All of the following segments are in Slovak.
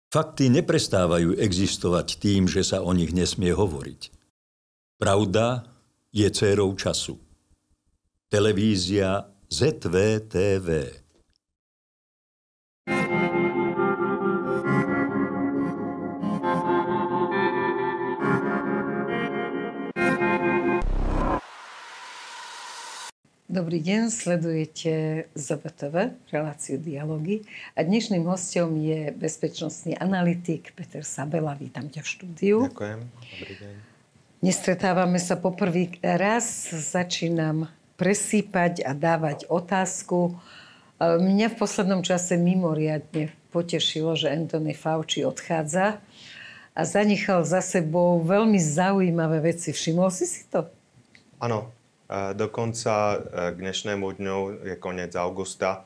Fakty neprestávajú existovať tým, že sa o nich nesmie hovoriť. Pravda je dcérou času. Televízia ZVTV. Dobrý deň, sledujete ZVTV, reláciu Dialógy. A dnešným hosťom je bezpečnostný analytik Peter Sabela. Vítam ťa v štúdiu. Ďakujem, dobrý deň. Nestretávame sa poprvý raz, začínam presýpať a dávať otázku. Mňa v poslednom čase mimoriadne potešilo, že Anthony Fauci odchádza a zanechal za sebou veľmi zaujímavé veci. Všimol si to? Áno. Dokonca k dnešnému dňu je koniec augusta.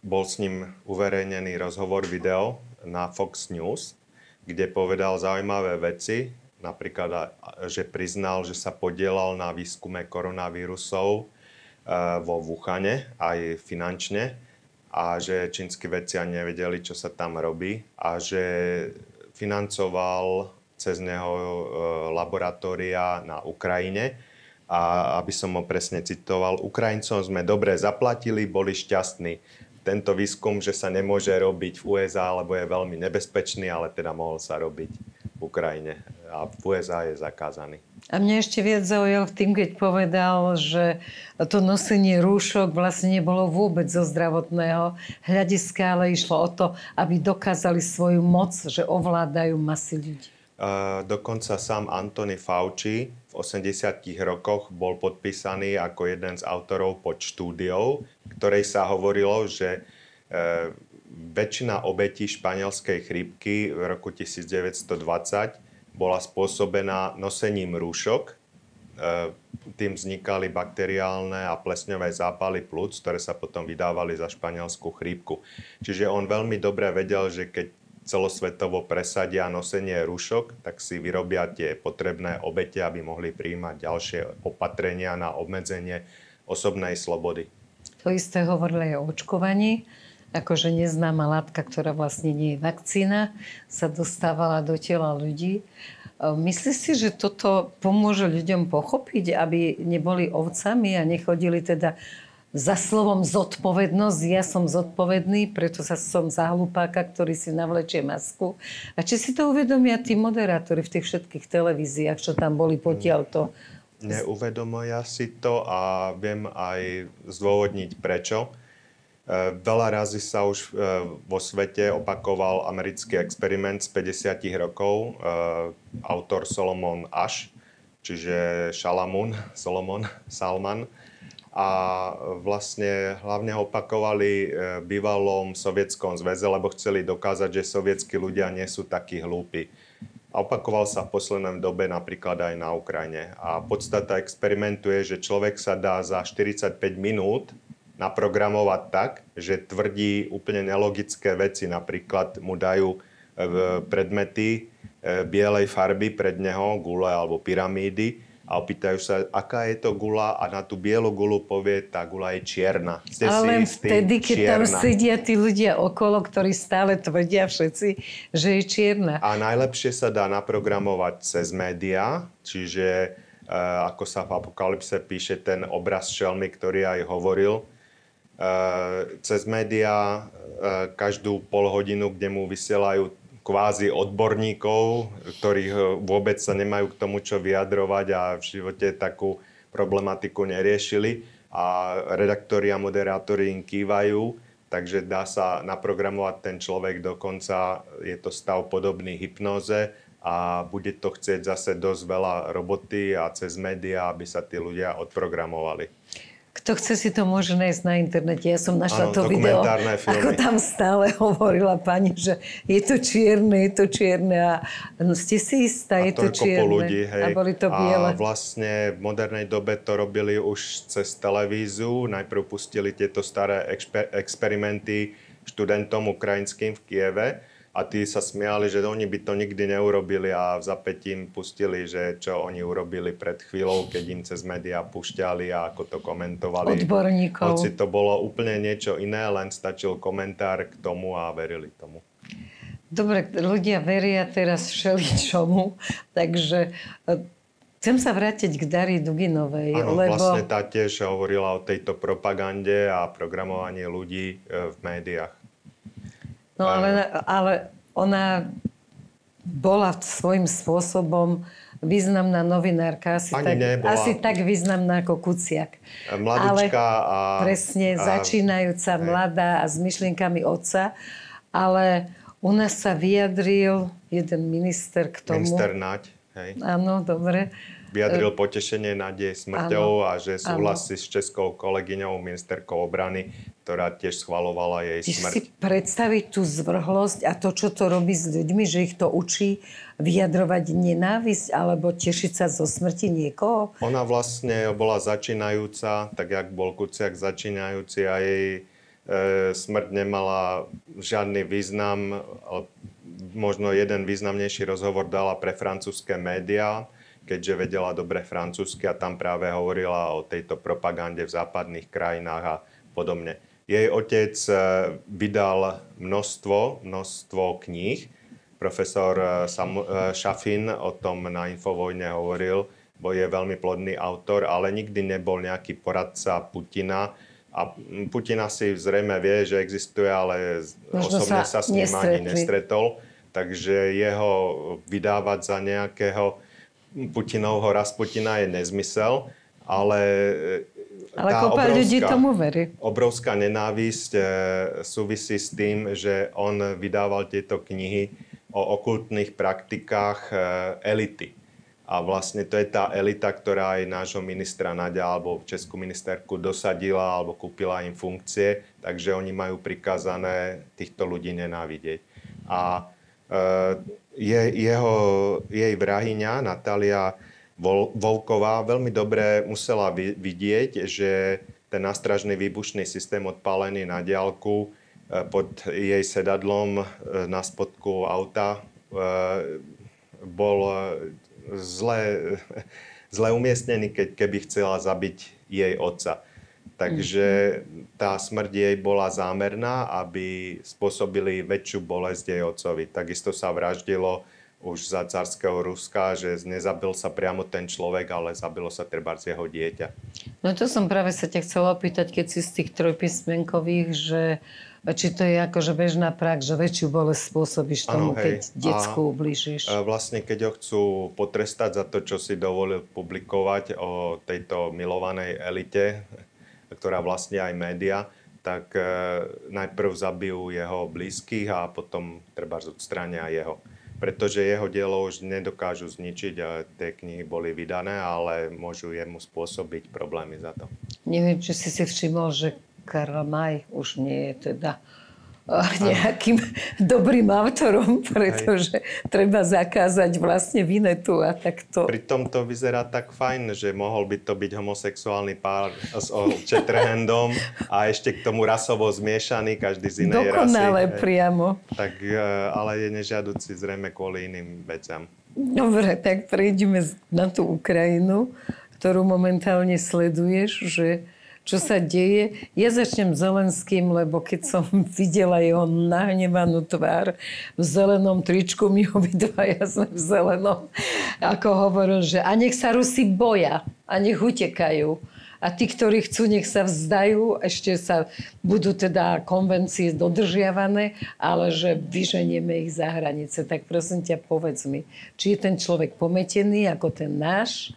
Bol s ním uverejnený rozhovor video na Fox News, kde povedal zaujímavé veci. Napríklad, že priznal, že sa podielal na výskume koronavírusov vo Wuhane aj finančne a že čínsky vedci ani nevedeli, čo sa tam robí a že financoval cez neho laboratória na Ukrajine. A aby som ho presne citoval, Ukrajincom sme dobre zaplatili, boli šťastní. Tento výskum, že sa nemôže robiť v USA, lebo je veľmi nebezpečný, ale teda mohol sa robiť v Ukrajine. A v USA je zakázaný. A mňa ešte viac zaujal v tým, keď povedal, že to nosenie rúšok vlastne nebolo vôbec zo zdravotného hľadiska, ale išlo o to, aby dokázali svoju moc, že ovládajú masy ľudí. Dokonca sám Anthony Fauci v 80 rokoch bol podpísaný ako jeden z autorov pod štúdiou, ktorej sa hovorilo, že väčšina obetí španielskej chrípky v roku 1920 bola spôsobená nosením rúšok. Tým vznikali bakteriálne a plesňové zápaly plúc, ktoré sa potom vydávali za španielskú chrípku. Čiže on veľmi dobre vedel, že keď celosvetovo presadia nosenie rúšok, tak si vyrobia tie potrebné obete, aby mohli prijímať ďalšie opatrenia na obmedzenie osobnej slobody. To isté hovorili aj o očkovaní. Akože neznáma látka, ktorá vlastne nie je vakcína, sa dostávala do tela ľudí. Myslíš si, že toto pomôže ľuďom pochopiť, aby neboli ovcami a nechodili teda za slovom zodpovednosť? Ja som zodpovedný, preto som za hlupáka, ktorý si navlečie masku. A či si to uvedomia tí moderátori v tých všetkých televíziách, čo tam boli potiaľto? Neuvedomujú si to a viem aj zdôvodniť prečo. Veľa razy sa už vo svete opakoval americký experiment z 50 rokov. Autor Solomon Asch, čiže Salman. A vlastne hlavne opakovali v bývalom Sovietskom zväze, lebo chceli dokázať, že sovietskí ľudia nie sú takí hlúpi. A opakoval sa v poslednej dobe napríklad aj na Ukrajine. A podstata experimentu je, že človek sa dá za 45 minút naprogramovať tak, že tvrdí úplne nelogické veci. Napríklad mu dajú predmety bielej farby pred neho, gule alebo pyramídy, a opýtajú sa, aká je to gula, a na tú bielu gulu povie, tá gula je čierna. Ale len vtedy, keď tam sedia tí ľudia okolo, ktorí stále tvrdia všetci, že je čierna. A najlepšie sa dá naprogramovať cez médiá, čiže ako sa v Apokalypse píše ten obraz šelmy, ktorý aj hovoril, cez médiá každú pol hodinu, kde mu vysielajú kvázi odborníkov, ktorých vôbec sa nemajú k tomu, čo vyjadrovať a v živote takú problematiku neriešili. A redaktori a moderátori im kývajú, takže dá sa naprogramovať ten človek, dokonca je to stav podobný hypnóze a bude to chcieť zase dosť veľa roboty a cez médiá, aby sa tí ľudia odprogramovali. Kto chce, si to môže nájsť na internete. Ja som našla to video, ako tam stále hovorila pani, že je to čierne. A ste si istá, je to čierne. Ľudí, hej. A boli to biele. A vlastne v modernej dobe to robili už cez televíziu. Najprv pustili tieto staré experimenty študentom ukrajinským v Kieve. A tí sa smiali, že oni by to nikdy neurobili a v zapätí im pustili, že čo oni urobili pred chvíľou, keď im cez médiá pušťali a ako to komentovali. Odborníkov. Hoci to bolo úplne niečo iné, len stačil komentár k tomu a verili tomu. Dobre, ľudia veria teraz všeličomu, takže chcem sa vrátiť k Darii Duginovej. Áno, lebo... vlastne tá tiež hovorila o tejto propagande a programovaní ľudí v médiách. No ale ona bola svojím spôsobom významná novinárka, asi tak významná ako Kuciak. Mladička presne, začínajúca, mladá a s myšlienkami otca. Ale u nás sa vyjadril jeden minister k tomu. Minister Naď, hej. Áno, dobre. Vyjadril potešenie nad jej smrťou a že súhlasí s českou kolegyňou, ministerkou obrany, ktorá tiež schvaľovala jej smrť. Si predstaviť tú zvrhlosť a to, čo to robí s ľuďmi, že ich to učí vyjadrovať nenávisť alebo tešiť sa zo smrti niekoho? Ona vlastne bola začínajúca, tak jak bol Kuciak začínajúci a jej smrť nemala žiadny význam. Možno jeden významnejší rozhovor dala pre francúzske médiá, keďže vedela dobre francúzsky a tam práve hovorila o tejto propagande v západných krajinách a podobne. Jej otec vydal množstvo kníh. Profesor Šafin o tom na Infovojne hovoril, bo je veľmi plodný autor, ale nikdy nebol nejaký poradca Putina. A Putina si zrejme vie, že existuje, ale osobne sa s ním ani nestretol. Takže jeho vydávať za nejakého Putinovho Rasputina je nezmysel, ale kopa ľudí tomu verí. Obrovská nenávisť súvisí s tým, že on vydával tieto knihy o okultných praktikách elity. A vlastne to je tá elita, ktorá aj nášho ministra Naďa alebo českú ministerku dosadila alebo kúpila im funkcie, takže oni majú prikázané týchto ľudí nenávidieť. A jej vrahyňa Natália Volková veľmi dobre musela vidieť, že ten nástražný výbušný systém odpálený na diaľku pod jej sedadlom na spodku auta bol zle umiestnený, keby chcela zabiť jej otca. Takže tá smrť jej bola zámerná, aby spôsobili väčšiu bolesť jej otcovi. Takisto sa vraždilo už za carského Ruska, že nezabil sa priamo ten človek, ale zabilo sa trebárs jeho dieťa. No to som práve sa ťa chcela opýtať, keď si z tých trojpísmenkových, že či to je akože bežná prax, že väčšiu bolesť spôsobíš tomu, keď decku ublížiš. Vlastne, keď ho chcú potrestať za to, čo si dovolil publikovať o tejto milovanej elite, ktorá vlastne aj média, tak najprv zabijú jeho blízkych a potom trebárs odstránia jeho. Pretože jeho dielo už nedokážu zničiť a tie knihy boli vydané, ale môžu jemu spôsobiť problémy za to. Neviem, či si všimol, že Karl May už nie je teda nejakým dobrým autorom, pretože treba zakázať vlastne Vinetu a takto. Pritom to vyzerá tak fajn, že mohol by to byť homosexuálny pár s Shatterhandom a ešte k tomu rasovo zmiešaný, každý z inej rasy. Dokonale priamo. Tak, ale je nežiaduci zrejme kvôli iným veciam. Dobre, tak prejdeme na tú Ukrajinu, ktorú momentálne sleduješ, že čo sa deje. Ja začnem Zelenským, lebo keď som videla jeho nahnevanú tvár v zelenom tričku, my obidvaja sme v zelenom, ako hovoril, že a nech sa Rusi boja a nech utekajú. A tí, ktorí chcú, nech sa vzdajú, ešte sa budú teda konvencie dodržiavané, ale že vyženieme ich za hranice. Tak prosím ťa, povedz mi, či je ten človek pometený ako ten náš,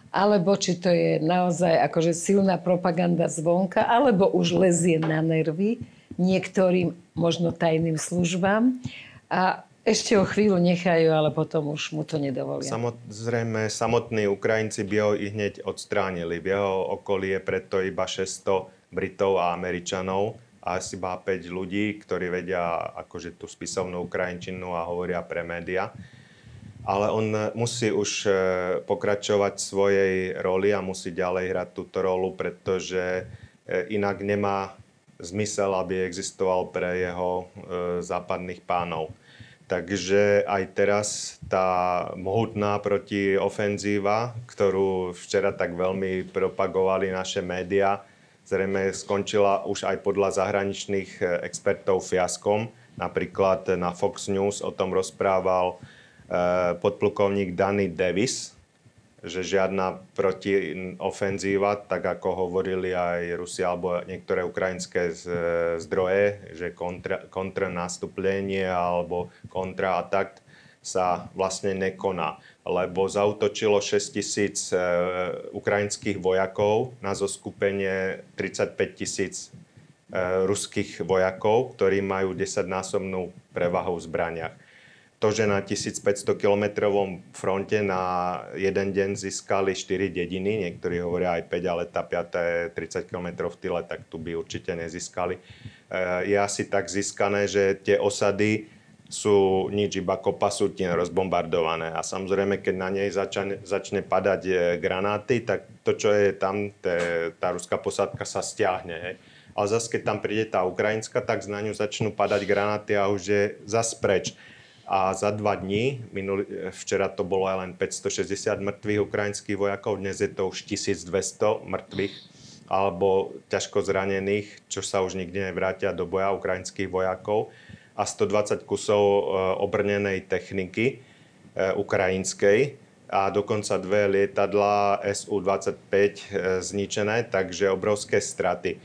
alebo či to je naozaj akože silná propaganda zvonka, alebo už lezie na nervy niektorým možno tajným službám a ešte o chvíľu nechajú, ale potom už mu to nedovolia. Samozrejme, samotní Ukrajinci by ho i hneď odstránili. V jeho okolí je preto iba 600 Britov a Američanov a asi iba 5 ľudí, ktorí vedia akože tú spisovnú ukrajinčinu a hovoria pre média. Ale on musí už pokračovať v svojej roli a musí ďalej hrať túto rolu, pretože inak nemá zmysel, aby existoval pre jeho západných pánov. Takže aj teraz tá mohutná protiofenzíva, ktorú včera tak veľmi propagovali naše médiá, zrejme skončila už aj podľa zahraničných expertov fiaskom, Napríklad na Fox News o tom rozprával podplukovník Danny Davis, že žiadna protiofenzíva, tak ako hovorili aj Rusi alebo niektoré ukrajinské zdroje, že kontranastúplenie alebo kontraatak sa vlastne nekoná, lebo zaútočilo 6 000 ukrajinských vojakov na zoskupenie 35 000 ruských vojakov, ktorí majú 10-násobnú prevahu v zbraniach. To, že na 1500-kilometrovom fronte na jeden deň získali 4 dediny, niektorí hovoria aj 5, ale tá 5. je 30 km v tyle, tak tu by určite nezískali. Je asi tak získané, že tie osady sú nič, iba kopa sútin rozbombardované. A samozrejme, keď na nej začne padať granáty, tak to, čo je tam, tá ruská posádka sa stiahne. Hej. Ale zase, keď tam príde tá ukrajinská, tak na ňu začnú padať granáty a už je zas preč. A za 2 dní, včera to bolo aj len 560 mŕtvych ukrajinských vojakov, dnes je to už 1200 mŕtvych alebo ťažko zranených, čo sa už nikdy nevrátia do boja ukrajinských vojakov a 120 kusov obrnenej techniky ukrajinskej a dokonca 2 lietadlá Su-25 zničené, takže obrovské straty.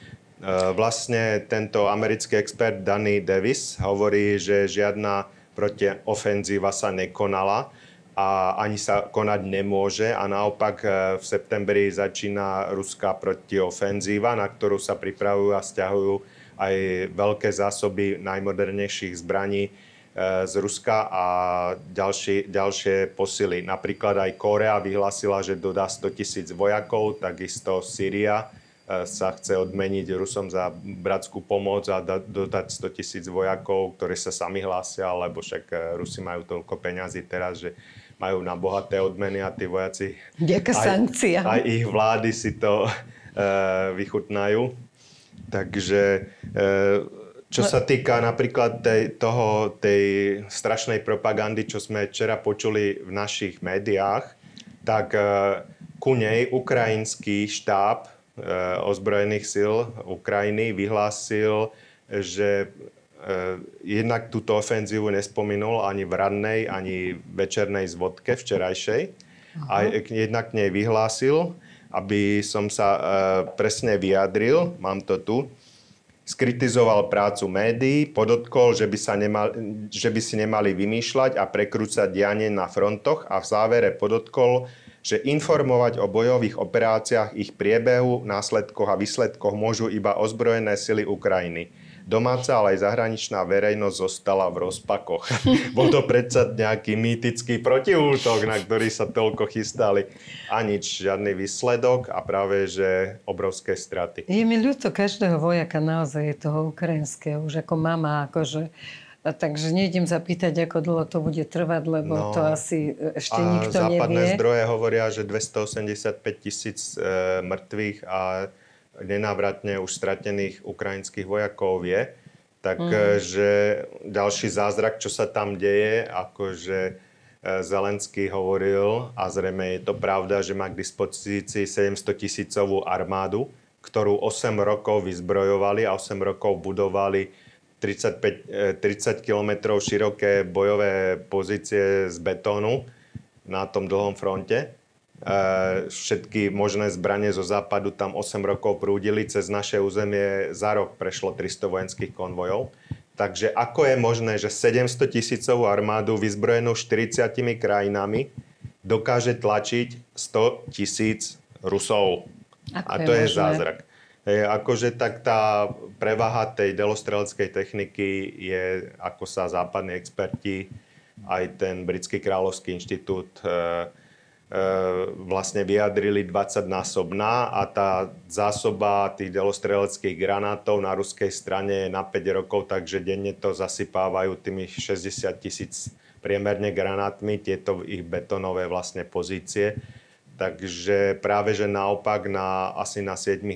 Vlastne tento americký expert Danny Davis hovorí, že žiadna protiofenzíva sa nekonala a ani sa konať nemôže a naopak v septembri začína ruská protiofenzíva, na ktorú sa pripravujú a sťahujú aj veľké zásoby najmodernejších zbraní z Ruska a ďalšie posily. Napríklad aj Kórea vyhlásila, že dodá 100 000 vojakov, takisto Sýria sa chce odmeniť Rusom za bratskú pomoc a dodať 100 000 vojakov, ktorí sa sami hlásia, lebo však Rusi majú toľko peňazí teraz, že majú na bohaté odmeny a tí vojaci aj ich vlády si to vychutnajú. Takže čo sa týka napríklad tej strašnej propagandy, čo sme včera počuli v našich médiách, tak ku nej ukrajinský štáb ozbrojených síl Ukrajiny vyhlásil, že jednak túto ofenzívu nespomenul ani v rannej, ani večernej zvodke včerajšej. A jednak k nej vyhlásil, aby som sa presne vyjadril, mám to tu, skritizoval prácu médií, podotkol, že by si nemali vymýšľať a prekrúcať dianie na frontoch a v závere podotkol, že informovať o bojových operáciách, ich priebehu, následkoch a výsledkoch môžu iba ozbrojené sily Ukrajiny. Domáca, ale aj zahraničná verejnosť zostala v rozpakoch. Bol to predsa nejaký mýtický protiútok, na ktorý sa toľko chystali. A nič, žiadny výsledok a práve, že obrovské straty. Je mi ľúto každého vojaka, naozaj toho ukrajinského, už ako mama, akože... Takže nejdem zapýtať, ako dlho to bude trvať, lebo to asi ešte nikto nevie. Západné zdroje hovoria, že 285 000 mŕtvych a nenávratne už stratených ukrajinských vojakov je. Takže ďalší zázrak, čo sa tam deje, akože Zelenský hovoril, a zrejme je to pravda, že má k dispozícii 700 000 armádu, ktorú 8 rokov vyzbrojovali a 8 rokov budovali 30 kilometrov široké bojové pozície z betónu na tom dlhom fronte. Všetky možné zbranie zo západu tam 8 rokov prúdili. Cez naše územie za rok prešlo 300 vojenských konvojov. Takže ako je možné, že 700 000 armádu vyzbrojenú 40 krajinami dokáže tlačiť 100 000 Rusov? A to je zázrak. Akože tak tá prevaha tej delostreleckej techniky je, ako sa západní experti, aj ten britský kráľovský inštitút vlastne vyjadrili 20-násobná a tá zásoba tých delostreleckých granátov na ruskej strane je na 5 rokov, takže denne to zasypávajú tými 60 000 priemerne granátmi, tieto ich betónové vlastne pozície. Takže práve, že naopak asi na 7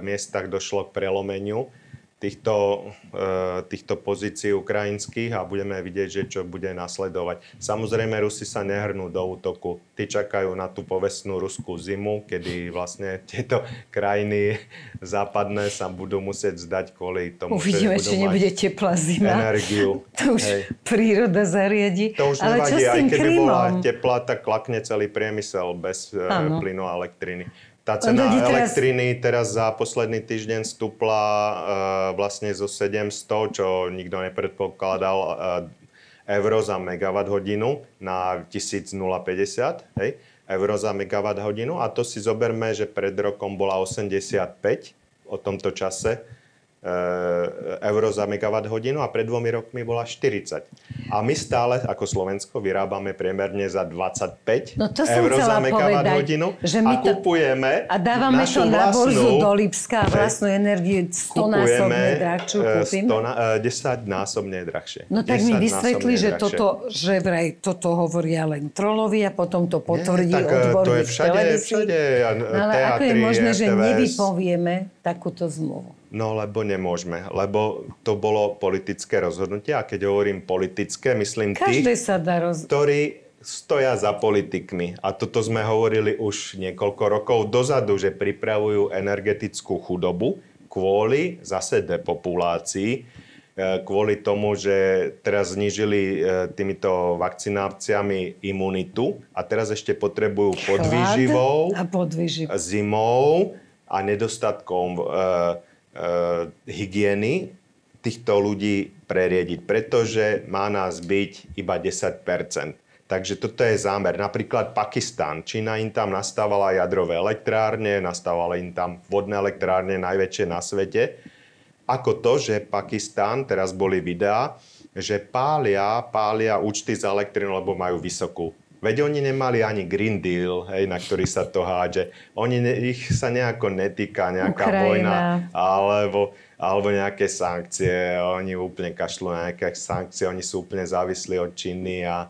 miestach došlo k prelomeniu týchto pozícií ukrajinských a budeme vidieť, že čo bude nasledovať. Samozrejme, Rusi sa nehrnú do útoku. Tí čakajú na tú povestnú ruskú zimu, kedy vlastne tieto krajiny západné sa budú musieť zdať kvôli tomu, Uvidíme, že či budú nebude mať teplá zima. energiu. To už príroda zariadi. To už Ale čo nevadí, s aj tým keby bola Krymom? teplá, tak klakne celý priemysel bez plynu a elektriny. Tá Ľudí cena teraz- elektriny teraz za posledný týždeň stúpla vlastne zo 700, čo nikto nepredpokladal, euro za megawatt hodinu na 1050, hej, euro za megawatt hodinu. A to si zoberme, že pred rokom bola 85 o tomto čase euro za megawatt hodinu a pred 2 rokmi bola 40. A my stále ako Slovensko vyrábame priemerne za 25 No to som eur za chcela megawatt povedať, hodinu že my a kupujeme a dávame našu to na burzu vlastnú, do Lipska a vlastnú energiu 100-násobne drahšiu kúpime. 10-násobne drahšie. No tak mi 10-násobne vysvetli, že drahšie. že vraj toto hovoria len trolovi a potom to potvrdí Nie, tak, to je odborník v všade, televízii. všade, No ale ako je teatri, možné, že RTVS. nevypovieme takúto zmluvu? No, lebo nemôžeme. Lebo to bolo politické rozhodnutie. A keď hovorím politické, myslím Každé tých, sa dá ktorí stoja za politikmi. A toto sme hovorili už niekoľko rokov dozadu, že pripravujú energetickú chudobu kvôli zase depopulácii, kvôli tomu, že teraz znížili týmito vakcináciami imunitu a teraz ešte potrebujú podvýživou, a podvýživou. zimou a nedostatkom hygieny týchto ľudí preriediť, pretože má nás byť iba 10%. Takže toto je zámer. Napríklad Pakistan. Čína im tam nastávala jadrové elektrárne, nastávala im tam vodné elektrárne najväčšie na svete. Ako to, že Pakistan, teraz boli videá, že pália účty za elektrínu, lebo majú vysokú. Veď oni nemali ani Green Deal, hej, na ktorý sa to hádže. Ich sa nejako netýka nejaká Ukrajina. vojna alebo nejaké sankcie. Oni úplne kašľú na nejaké sankcie. Oni sú úplne závislí od Číny a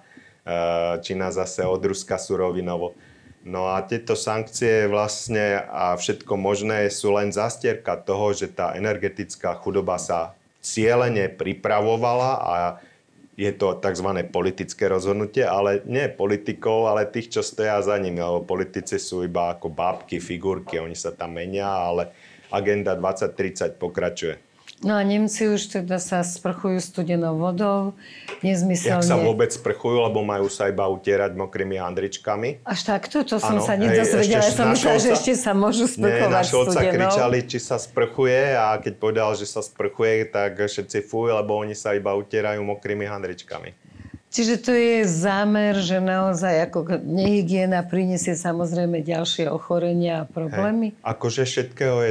Čína zase od Ruska surovinovo. No a tieto sankcie vlastne a všetko možné sú len zastierka toho, že tá energetická chudoba sa cielene pripravovala a je to tzv. Politické rozhodnutie, ale nie politikov, ale tých, čo stoja za nimi. Lebo politici sú iba ako bábky, figurky, oni sa tam menia, ale agenda 2030 pokračuje. No a Nemci už teda sa sprchujú studenou vodou, nezmyselne. Jak sa vôbec sprchujú, lebo majú sa iba utierať mokrými handričkami. Až takto? To som Áno, sa hej, nedozvedela. Ja ešte som myslela, že náš ešte sa môžu sprchovať náš otca studenou. kričali, či sa sprchuje a keď povedal, že sa sprchuje, tak všetci fuj, lebo oni sa iba utierajú mokrými handričkami. Čiže to je zámer, že naozaj ako nehygiena prinesie samozrejme ďalšie ochorenia a problémy? Hej. Akože všetkého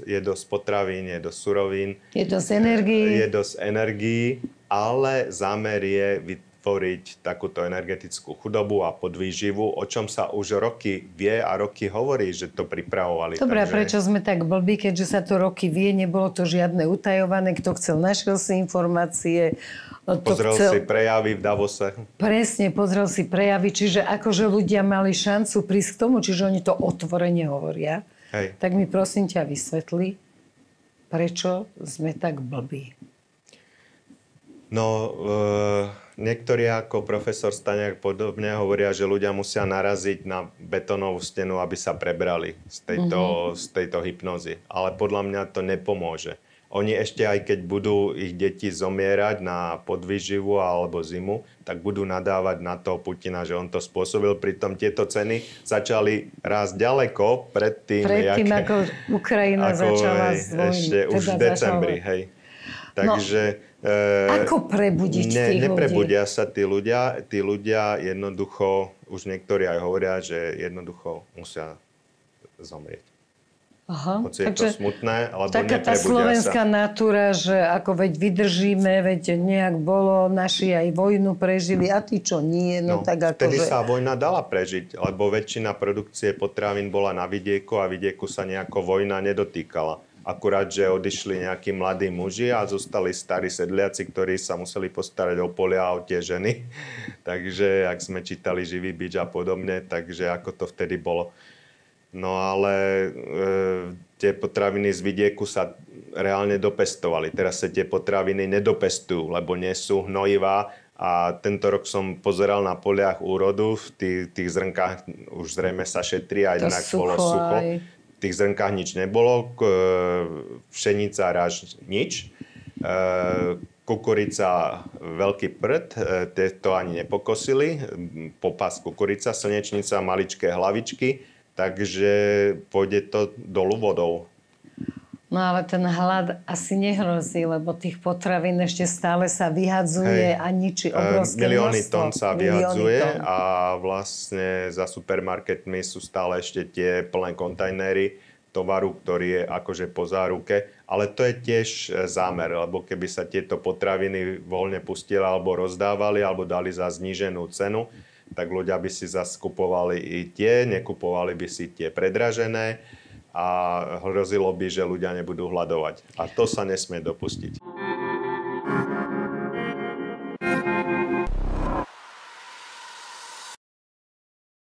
je dosť potravín, je dosť surovín. Je dosť energií? Je dosť energií, ale zámer je vytvoriť takúto energetickú chudobu a podvýživu, o čom sa už roky vie a roky hovorí, že to pripravovali. Dobre, a prečo sme tak blbí, keďže sa to roky vie, nebolo to žiadne utajované, kto chcel, našiel si informácie. Pozrel si prejavy v Davose. Presne, pozrel si prejavy, čiže akože ľudia mali šancu prísť k tomu, čiže oni to otvorene hovoria. Hej. Tak mi prosím ťa vysvetli, prečo sme tak blbí. No, niektorí ako profesor Staňák podobne hovoria, že ľudia musia naraziť na betónovú stenu, aby sa prebrali z tejto hypnózy. Ale podľa mňa to nepomôže. Oni ešte aj keď budú ich deti zomierať na podvýživu alebo zimu, tak budú nadávať na toho Putina, že on to spôsobil. Pritom tieto ceny začali rásť ďaleko predtým ako Ukrajina začala s vojnou. ešte už v decembri, hej. Takže ako prebudiť tých ľudí? Neprebudia sa tí ľudia. Tí ľudia jednoducho, už niektorí aj hovoria, že jednoducho musia zomrieť. Aha, Hoci je to smutné, alebo taká tá slovenská natúra, že ako veď vydržíme, veď nejak bolo, naši aj vojnu prežili, a tí čo nie, no tak ako vtedy sa vojna dala prežiť, lebo väčšina produkcie potravín bola na vidieku a vidieku sa nejako vojna nedotýkala. Akurát, že odišli nejakí mladí muži a zostali starí sedliaci, ktorí sa museli postarať o polia a o tie ženy. Takže, ak sme čítali Živý bič a podobne, takže ako to vtedy bolo. No ale tie potraviny z vidieku sa reálne dopestovali. Teraz sa tie potraviny nedopestujú, lebo nie sú hnojivá. A tento rok som pozeral na poliach úrodu, v tých zrnkách už zrejme sa šetrí a inak bolo sucho. V tých zrnkách nič nebolo, pšenica, raž nič. Kukurica veľký prd, to ani nepokosili. Popas kukurica, slnečnica, maličké hlavičky. Takže pôjde to dolu vodou. No ale ten hlad asi nehrozí, lebo tých potravín ešte stále sa vyhadzuje a ničí obrovské milióny množstvo. tón sa vyhadzuje a vlastne za supermarketmi sú stále ešte tie plné kontajnery tovaru, ktorý je akože po záruke. Ale to je tiež zámer, lebo keby sa tieto potraviny voľne pustili alebo rozdávali alebo dali za zníženú cenu, tak ľudia by si zase kupovali i tie, nekupovali by si tie predražené a hrozilo by, že ľudia nebudú hľadovať. A to sa nesmie dopustiť.